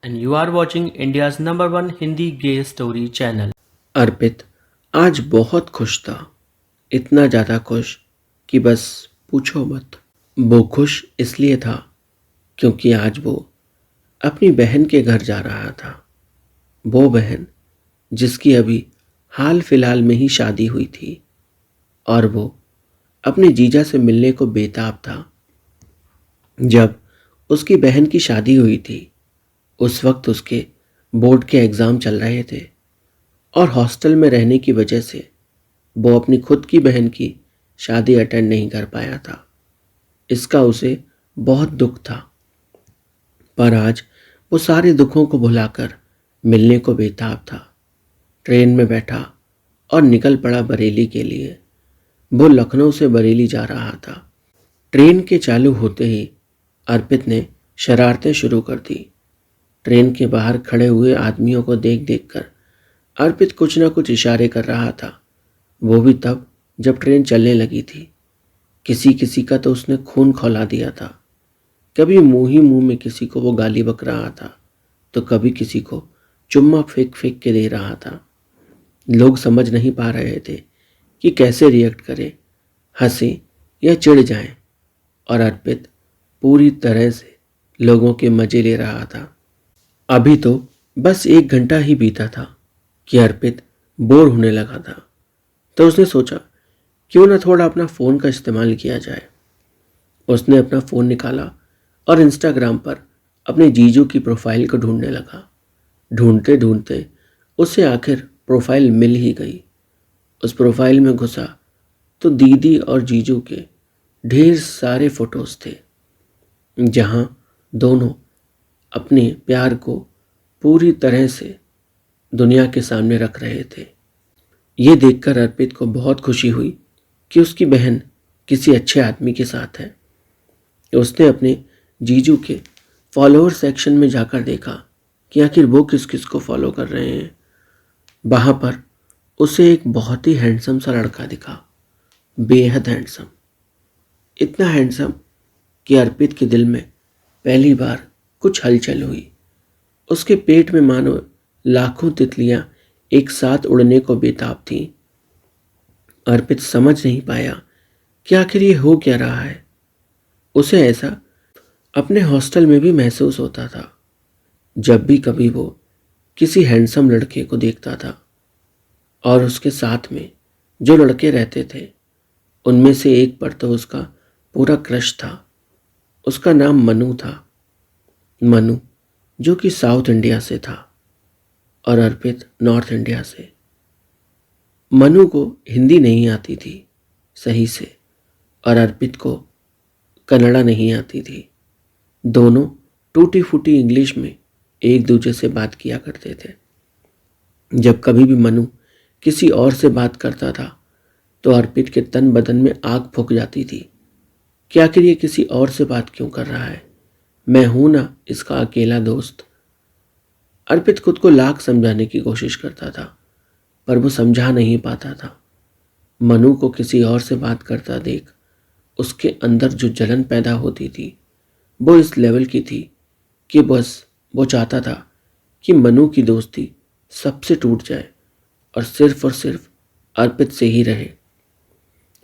and you are watching India's number one Hindi gay story channel. अर्पित आज बहुत खुश था। इतना ज़्यादा खुश कि बस पूछो मत। वो खुश इसलिए था क्योंकि आज वो अपनी बहन के घर जा रहा था। वो बहन जिसकी अभी हाल फिलहाल में ही शादी हुई थी और वो अपने जीजा से मिलने को बेताब था। जब उसकी बहन की शादी हुई थी उस वक्त उसके बोर्ड के एग्ज़ाम चल रहे थे और हॉस्टल में रहने की वजह से वो अपनी खुद की बहन की शादी अटेंड नहीं कर पाया था। इसका उसे बहुत दुख था, पर आज वो सारे दुखों को भुलाकर मिलने को बेताब था। ट्रेन में बैठा और निकल पड़ा बरेली के लिए। वो लखनऊ से बरेली जा रहा था। ट्रेन के चालू होते ही अर्पित ने शरारतें शुरू कर दी। ट्रेन के बाहर खड़े हुए आदमियों को देख देख कर अर्पित कुछ न कुछ इशारे कर रहा था। वो भी तब जब ट्रेन चलने लगी थी। किसी किसी का तो उसने खून खौला दिया था। कभी मुंह ही मुंह में किसी को वो गाली बक रहा था तो कभी किसी को चुम्मा फेंक फेंक के दे रहा था। लोग समझ नहीं पा रहे थे कि कैसे रिएक्ट करें, हंसे या चिढ़ जाएं, और अर्पित पूरी तरह से लोगों के मजे ले रहा था। अभी तो बस 1 घंटा ही बीता था कि अर्पित बोर होने लगा था, तो उसने सोचा क्यों ना थोड़ा अपना फ़ोन का इस्तेमाल किया जाए। उसने अपना फ़ोन निकाला और इंस्टाग्राम पर अपने जीजू की प्रोफाइल को ढूंढने लगा। ढूंढते ढूंढते उसे आखिर प्रोफाइल मिल ही गई। उस प्रोफाइल में घुसा तो दीदी और जीजू के ढेर सारे फ़ोटोज़ थे, जहां दोनों अपने प्यार को पूरी तरह से दुनिया के सामने रख रहे थे। ये देखकर अर्पित को बहुत खुशी हुई कि उसकी बहन किसी अच्छे आदमी के साथ है। उसने अपने जीजू के फॉलोअर सेक्शन में जाकर देखा कि आखिर वो किस किस को फॉलो कर रहे हैं। वहाँ पर उसे एक बहुत ही हैंडसम सा लड़का दिखा, बेहद हैंडसम। इतना हैंडसम कि अर्पित के दिल में पहली बार कुछ हलचल हुई। उसके पेट में मानो लाखों तितलियां एक साथ उड़ने को बेताब थीं। अर्पित समझ नहीं पाया कि आखिर ये हो क्या रहा है। उसे ऐसा अपने हॉस्टल में भी महसूस होता था। जब भी कभी वो किसी हैंडसम लड़के को देखता था और उसके साथ में जो लड़के रहते थे उनमें से एक पर तो उसका पूरा क्रश था। उसका नाम मनु था। मनु जो कि साउथ इंडिया से था और अर्पित नॉर्थ इंडिया से। मनु को हिंदी नहीं आती थी सही से और अर्पित को कन्नड़ा नहीं आती थी। दोनों टूटी फूटी इंग्लिश में एक दूसरे से बात किया करते थे। जब कभी भी मनु किसी और से बात करता था तो अर्पित के तन बदन में आग फूंक जाती थी कि आखिर ये किसी और से बात क्यों कर रहा है। मैं हूं ना इसका अकेला दोस्त। अर्पित खुद को लाख समझाने की कोशिश करता था पर वो समझा नहीं पाता था। मनु को किसी और से बात करता देख उसके अंदर जो जलन पैदा होती थी वो इस लेवल की थी कि बस वो चाहता था कि मनु की दोस्ती सबसे टूट जाए और सिर्फ अर्पित से ही रहे।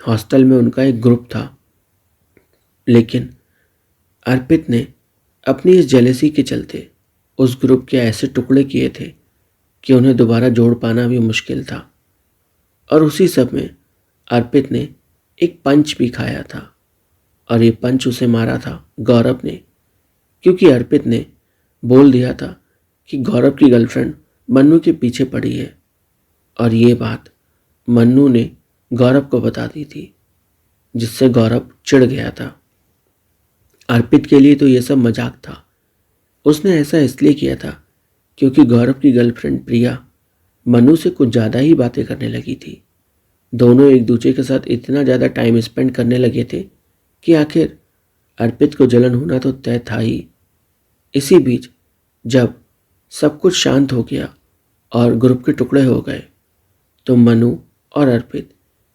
हॉस्टल में उनका एक ग्रुप था, लेकिन अर्पित ने अपनी इस जेलेसी के चलते उस ग्रुप के ऐसे टुकड़े किए थे कि उन्हें दोबारा जोड़ पाना भी मुश्किल था। और उसी सब में अर्पित ने एक पंच भी खाया था और ये पंच उसे मारा था गौरव ने, क्योंकि अर्पित ने बोल दिया था कि गौरव की गर्लफ्रेंड मन्नू के पीछे पड़ी है और ये बात मन्नू ने गौरव को बता दी थी, जिससे गौरव चिढ़ गया था। अर्पित के लिए तो ये सब मजाक था। उसने ऐसा इसलिए किया था क्योंकि गौरव की गर्लफ्रेंड प्रिया मनु से कुछ ज़्यादा ही बातें करने लगी थी। दोनों एक दूसरे के साथ इतना ज़्यादा टाइम स्पेंड करने लगे थे कि आखिर अर्पित को जलन होना तो तय था ही। इसी बीच जब सब कुछ शांत हो गया और ग्रुप के टुकड़े हो गए तो मनु और अर्पित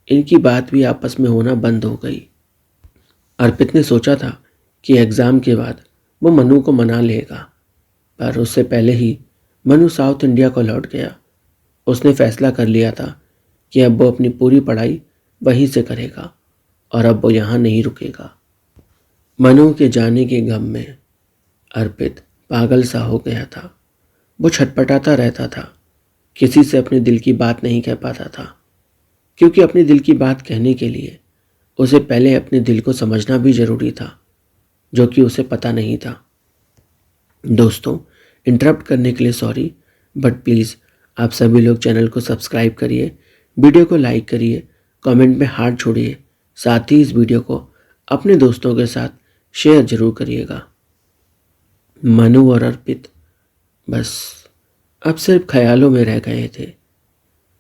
इनकी बात भी आपस में होना बंद हो गई। अर्पित ने सोचा था कि एग्ज़ाम के बाद वो मनु को मना लेगा, पर उससे पहले ही मनु साउथ इंडिया को लौट गया। उसने फैसला कर लिया था कि अब वो अपनी पूरी पढ़ाई वहीं से करेगा और अब वो यहाँ नहीं रुकेगा। मनु के जाने के गम में अर्पित पागल सा हो गया था। वो छटपटाता रहता था, किसी से अपने दिल की बात नहीं कह पाता था, क्योंकि अपने दिल की बात कहने के लिए उसे पहले अपने दिल को समझना भी जरूरी था, जो कि उसे पता नहीं था। दोस्तों, इंटरप्ट करने के लिए सॉरी, बट प्लीज़ आप सभी लोग चैनल को सब्सक्राइब करिए, वीडियो को लाइक करिए, कमेंट में हार्ट छोड़िए, साथ ही इस वीडियो को अपने दोस्तों के साथ शेयर जरूर करिएगा। मनु और अर्पित बस अब सिर्फ ख्यालों में रह गए थे।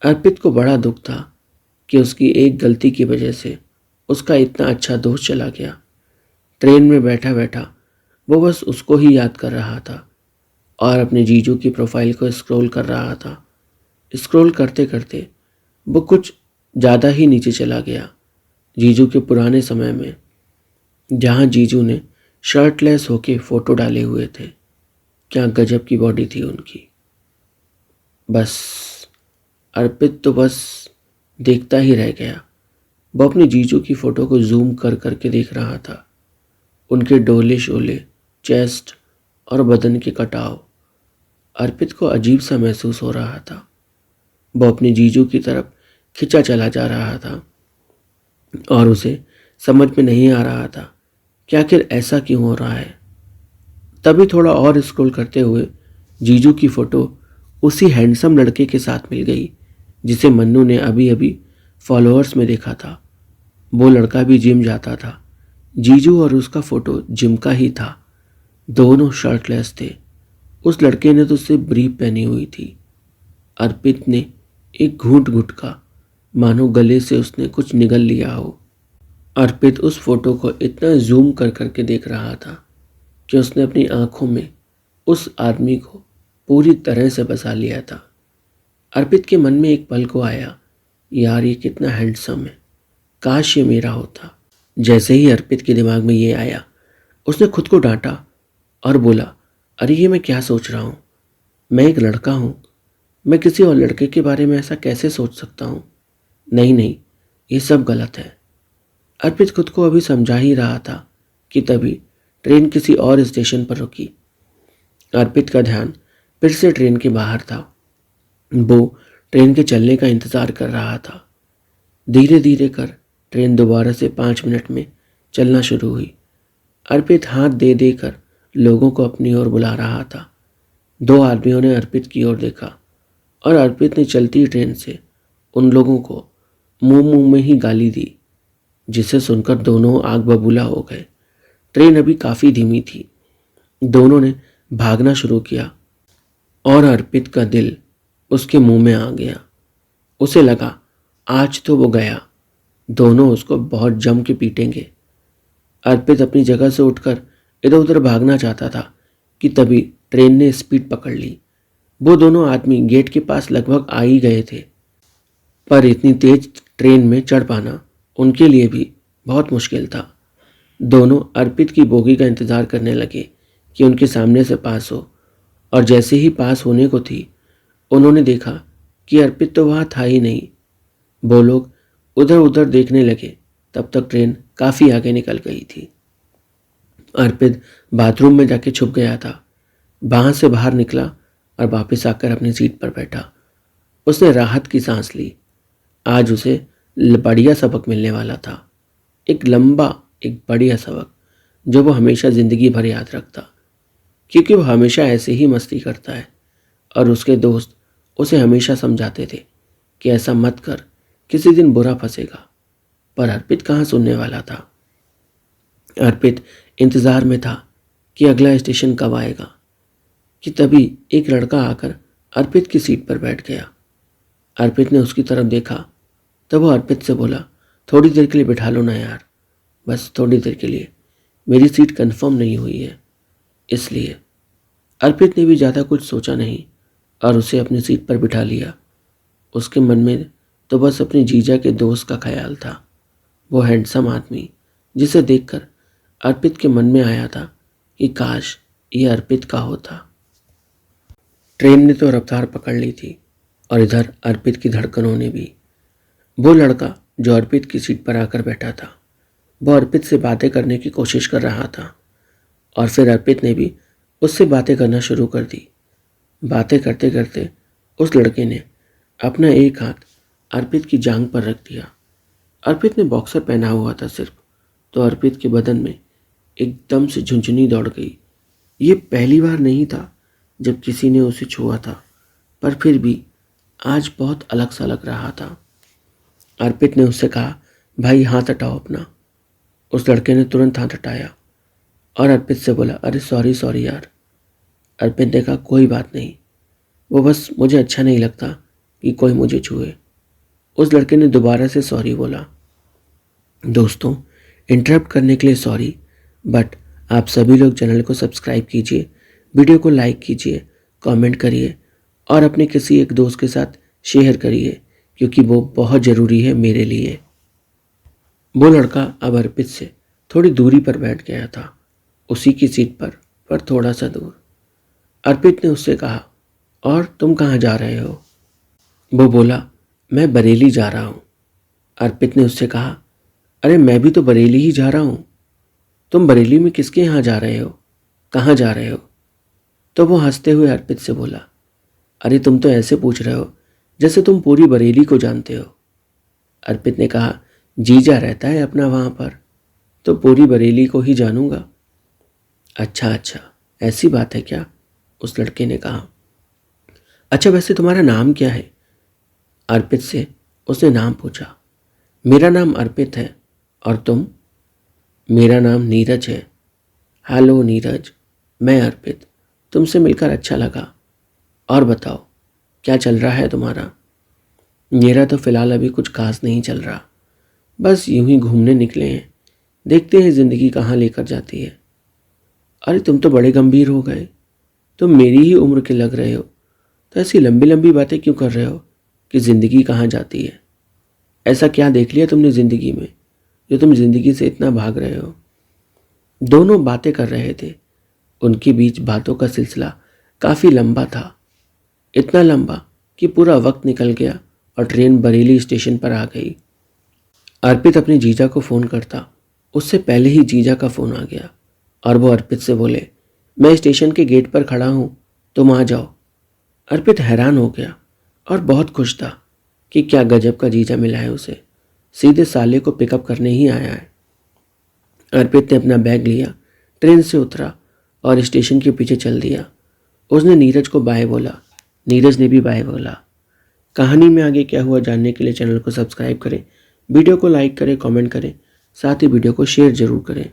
अर्पित को बड़ा दुख था कि उसकी एक गलती की वजह से उसका इतना अच्छा दोस्त चला गया। ट्रेन में बैठा बैठा वो बस उसको ही याद कर रहा था और अपने जीजू की प्रोफाइल को स्क्रॉल कर रहा था। स्क्रॉल करते करते वो कुछ ज़्यादा ही नीचे चला गया, जीजू के पुराने समय में, जहाँ जीजू ने शर्टलेस होके फ़ोटो डाले हुए थे। क्या गजब की बॉडी थी उनकी। बस अर्पित तो बस देखता ही रह गया। वो अपने जीजू की फ़ोटो को जूम कर करके देख रहा था। उनके डोले शोले, चेस्ट और बदन के कटाव अर्पित को अजीब सा महसूस हो रहा था। वो अपने जीजू की तरफ खिंचा चला जा रहा था और उसे समझ में नहीं आ रहा था कि आखिर ऐसा क्यों हो रहा है। तभी थोड़ा और स्क्रॉल करते हुए जीजू की फ़ोटो उसी हैंडसम लड़के के साथ मिल गई जिसे मन्नू ने अभी अभी फॉलोअर्स में देखा था। वो लड़का भी जिम जाता था। जीजू और उसका फ़ोटो जिम का ही था। दोनों शर्टलेस थे। उस लड़के ने तो सिर्फ ब्रीफ पहनी हुई थी। अर्पित ने एक घूंट घुटका, मानो गले से उसने कुछ निगल लिया हो। अर्पित उस फोटो को इतना जूम कर करके देख रहा था कि उसने अपनी आंखों में उस आदमी को पूरी तरह से बसा लिया था। अर्पित के मन में एक पल को आया, यार ये कितना हैंडसम है, काश ये मेरा होता। जैसे ही अर्पित के दिमाग में ये आया, उसने खुद को डांटा और बोला, अरे ये मैं क्या सोच रहा हूँ, मैं एक लड़का हूँ, मैं किसी और लड़के के बारे में ऐसा कैसे सोच सकता हूँ। नहीं नहीं, ये सब गलत है। अर्पित खुद को अभी समझा ही रहा था कि तभी ट्रेन किसी और स्टेशन पर रुकी। अर्पित का ध्यान फिर से ट्रेन के बाहर था। वो ट्रेन के चलने का इंतज़ार कर रहा था। धीरे धीरे कर ट्रेन दोबारा से 5 मिनट में चलना शुरू हुई। अर्पित हाथ दे देकर लोगों को अपनी ओर बुला रहा था। 2 आदमियों ने अर्पित की ओर देखा और अर्पित ने चलती ट्रेन से उन लोगों को मुंह में ही गाली दी, जिसे सुनकर दोनों आग बबूला हो गए। ट्रेन अभी काफ़ी धीमी थी। दोनों ने भागना शुरू किया और अर्पित का दिल उसके मुंह में आ गया। उसे लगा आज तो वो गया, दोनों उसको बहुत जम के पीटेंगे। अर्पित अपनी जगह से उठकर इधर उधर भागना चाहता था कि तभी ट्रेन ने स्पीड पकड़ ली। वो दोनों आदमी गेट के पास लगभग आ ही गए थे, पर इतनी तेज ट्रेन में चढ़ पाना उनके लिए भी बहुत मुश्किल था। दोनों अर्पित की बोगी का इंतज़ार करने लगे कि उनके सामने से पास हो, और जैसे ही पास होने को थी उन्होंने देखा कि अर्पित तो वहाँ था ही नहीं। वो लोग उधर उधर देखने लगे, तब तक ट्रेन काफ़ी आगे निकल गई थी। अर्पित बाथरूम में जाके छुप गया था। वहाँ से बाहर निकला और वापस आकर अपनी सीट पर बैठा। उसने राहत की सांस ली। आज उसे बढ़िया सबक मिलने वाला था, एक लंबा, एक बढ़िया सबक जो वो हमेशा ज़िंदगी भर याद रखता, क्योंकि वो हमेशा ऐसे ही मस्ती करता है और उसके दोस्त उसे हमेशा समझाते थे कि ऐसा मत कर, किसी दिन बुरा फंसेगा। पर अर्पित कहाँ सुनने वाला था। अर्पित इंतज़ार में था कि अगला स्टेशन कब आएगा, कि तभी एक लड़का आकर अर्पित की सीट पर बैठ गया। अर्पित ने उसकी तरफ देखा तब वो अर्पित से बोला, थोड़ी देर के लिए बिठा लो ना यार, बस थोड़ी देर के लिए, मेरी सीट कंफर्म नहीं हुई है इसलिए। अर्पित ने भी ज़्यादा कुछ सोचा नहीं और उसे अपनी सीट पर बिठा लिया। उसके मन में तो बस अपनी जीजा के दोस्त का ख्याल था, वो हैंडसम आदमी जिसे देखकर अर्पित के मन में आया था कि काश ये अर्पित का होता। ट्रेन ने तो रफ्तार पकड़ ली थी और इधर अर्पित की धड़कनों ने भी। वो लड़का जो अर्पित की सीट पर आकर बैठा था, वो अर्पित से बातें करने की कोशिश कर रहा था और फिर अर्पित ने भी उससे बातें करना शुरू कर दी। बातें करते करते उस लड़के ने अपना एक हाथ अर्पित की जांघ पर रख दिया। अर्पित ने बॉक्सर पहना हुआ था सिर्फ, तो अर्पित के बदन में एकदम से झुंझुनी दौड़ गई। ये पहली बार नहीं था जब किसी ने उसे छुआ था, पर फिर भी आज बहुत अलग सा लग रहा था। अर्पित ने उससे कहा, भाई हाथ हटाओ अपना। उस लड़के ने तुरंत हाथ हटाया और अर्पित से बोला, अरे सॉरी सॉरी यार। अर्पित ने कहा, कोई बात नहीं, वो बस मुझे अच्छा नहीं लगता कि कोई मुझे छुए। उस लड़के ने दोबारा से सॉरी बोला। दोस्तों, इंटरप्ट करने के लिए सॉरी, बट आप सभी लोग चैनल को सब्सक्राइब कीजिए, वीडियो को लाइक कीजिए, कमेंट करिए और अपने किसी एक दोस्त के साथ शेयर करिए, क्योंकि वो बहुत ज़रूरी है मेरे लिए। वो लड़का अब अर्पित से थोड़ी दूरी पर बैठ गया था, उसी की सीट पर थोड़ा सा दूर। अर्पित ने उससे कहा, और तुम कहाँ जा रहे हो? वो बोला, मैं बरेली जा रहा हूँ। अर्पित ने उससे कहा, अरे मैं भी तो बरेली ही जा रहा हूँ। तुम बरेली में किसके यहाँ जा रहे हो? कहाँ जा रहे हो? तो वो हंसते हुए अर्पित से बोला, अरे तुम तो ऐसे पूछ रहे हो जैसे तुम पूरी बरेली को जानते हो। अर्पित ने कहा, जीजा रहता है अपना वहाँ पर, तो पूरी बरेली को ही जानूंगा। अच्छा अच्छा, ऐसी बात है क्या? उस लड़के ने कहा। अच्छा वैसे तुम्हारा नाम क्या है? अर्पित से उसने नाम पूछा। मेरा नाम अर्पित है, और तुम? मेरा नाम नीरज है। हेलो नीरज, मैं अर्पित, तुमसे मिलकर अच्छा लगा। और बताओ क्या चल रहा है तुम्हारा? मेरा तो फिलहाल अभी कुछ खास नहीं चल रहा, बस यूं ही घूमने निकले हैं, देखते हैं ज़िंदगी कहाँ लेकर जाती है। अरे तुम तो बड़े गंभीर हो गए, तुम मेरी ही उम्र के लग रहे हो, तो ऐसी लंबी लंबी बातें क्यों कर रहे हो कि ज़िंदगी कहाँ जाती है? ऐसा क्या देख लिया तुमने ज़िंदगी में जो तुम ज़िंदगी से इतना भाग रहे हो? दोनों बातें कर रहे थे, उनके बीच बातों का सिलसिला काफ़ी लंबा था, इतना लंबा कि पूरा वक्त निकल गया और ट्रेन बरेली स्टेशन पर आ गई। अर्पित अपने जीजा को फ़ोन करता, उससे पहले ही जीजा का फ़ोन आ गया और वो अर्पित से बोले, मैं स्टेशन के गेट पर खड़ा हूँ, तुम आ जाओ। अर्पित हैरान हो गया और बहुत खुश था कि क्या गजब का जीजा मिला है उसे, सीधे साले को पिकअप करने ही आया है। अर्पित ने अपना बैग लिया, ट्रेन से उतरा और स्टेशन के पीछे चल दिया। उसने नीरज को बाय बोला, नीरज ने भी बाय बोला। कहानी में आगे क्या हुआ जानने के लिए चैनल को सब्सक्राइब करें, वीडियो को लाइक करें, कमेंट करें, साथ ही वीडियो को शेयर ज़रूर करें।